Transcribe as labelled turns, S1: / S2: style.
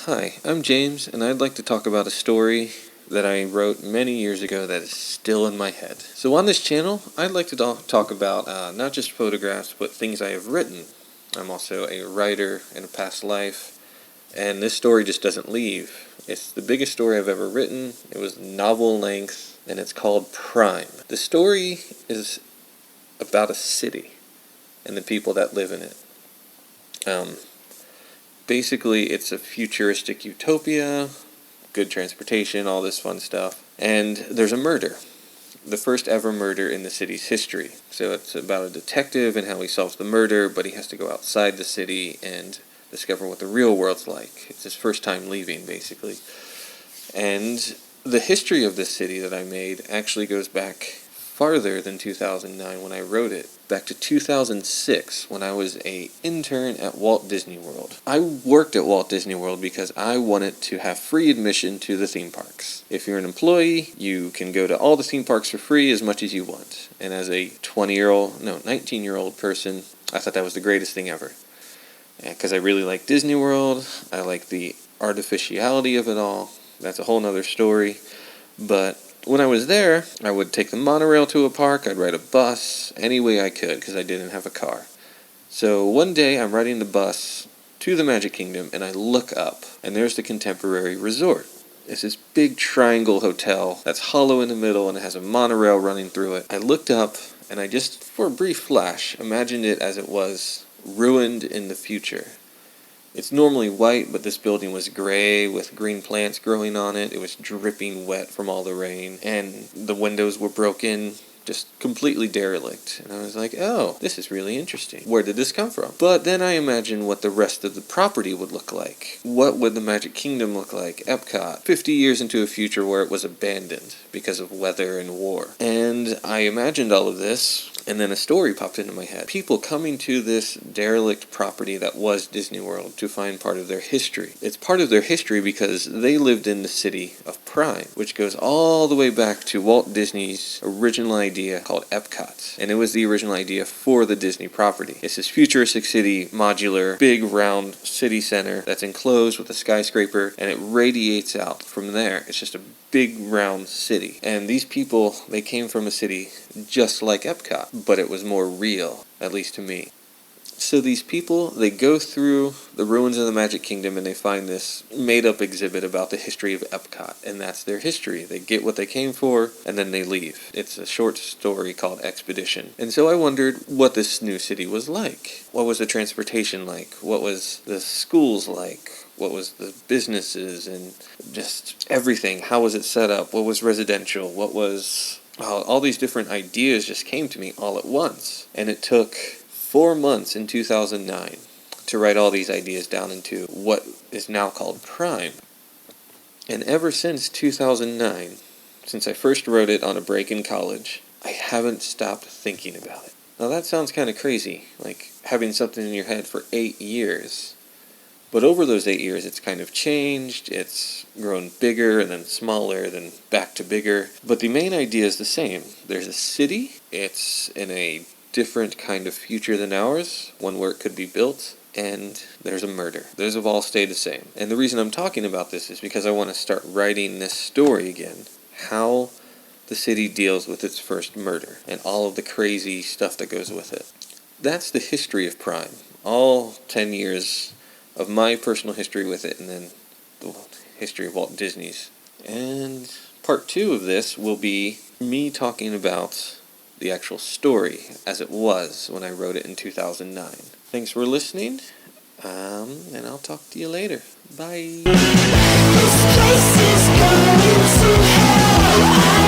S1: Hi, I'm James, and I'd like to talk about a story that I wrote many years ago that is still in my head. So on this channel, I'd like to talk about not just photographs, but things I have written. I'm also a writer in a past life, and this story just doesn't leave. It's the biggest story I've ever written. It was novel length, and it's called Prime. The story is about a city and the people that live in it. Basically, it's a futuristic utopia, good transportation, all this fun stuff. And there's a murder. The first ever murder in the city's history. So it's about a detective and how he solves the murder, but he has to go outside the city and discover what the real world's like. It's his first time leaving, basically. And the history of this city that I made actually goes back farther than 2009 when I wrote it. Back to 2006 when I was an intern at Walt Disney World. I worked at Walt Disney World because I wanted to have free admission to the theme parks. If you're an employee, you can go to all the theme parks for free as much as you want. And as a 19-year-old person, I thought that was the greatest thing ever. Because I really like Disney World, I like the artificiality of it all. That's a whole nother story. But when I was there, I would take the monorail to a park, I'd ride a bus, any way I could, because I didn't have a car. So one day, I'm riding the bus to the Magic Kingdom, and I look up, and there's the Contemporary Resort. It's this big triangle hotel that's hollow in the middle, and it has a monorail running through it. I looked up, and I just, for a brief flash, imagined it as it was, ruined in the future. It's normally white, but this building was gray with green plants growing on it. It was dripping wet from all the rain, and the windows were broken, just completely derelict. And I was like, oh, this is really interesting. Where did this come from? But then I imagined what the rest of the property would look like. What would the Magic Kingdom look like? Epcot. 50 years into a future where it was abandoned because of weather and war. And I imagined all of this, and then a story popped into my head. People coming to this derelict property that was Disney World to find part of their history. It's part of their history because they lived in the city of Prime, which goes all the way back to Walt Disney's original idea called E.P.C.O.T. And it was the original idea for the Disney property. It's this futuristic city, modular, big round city center that's enclosed with a skyscraper, and it radiates out from there. It's just a big round city. And these people, they came from a city just like Epcot, but it was more real, at least to me. So these people, they go through the ruins of the Magic Kingdom and they find this made-up exhibit about the history of Epcot, and that's their history. They get what they came for, and then they leave. It's a short story called Expedition. And so I wondered what this new city was like. What was the transportation like? What was the schools like? What was the businesses and just everything? How was it set up? What was residential? What was... all these different ideas just came to me all at once. And it took 4 months in 2009 to write all these ideas down into what is now called Prime. And ever since 2009, since I first wrote it on a break in college, I haven't stopped thinking about it. Now that sounds kind of crazy, like having something in your head for 8 years. But over those 8 years, it's kind of changed, it's grown bigger and then smaller, then back to bigger. But the main idea is the same. There's a city, it's in a different kind of future than ours, one where it could be built, and there's a murder. Those have all stayed the same. And the reason I'm talking about this is because I want to start writing this story again. How the city deals with its first murder, and all of the crazy stuff that goes with it. That's the history of Prime. All 10 years of my personal history with it, and then the history of Walt Disney's. And part 2 of this will be me talking about the actual story as it was when I wrote it in 2009. Thanks for listening, and I'll talk to you later. Bye. This place is going to hell.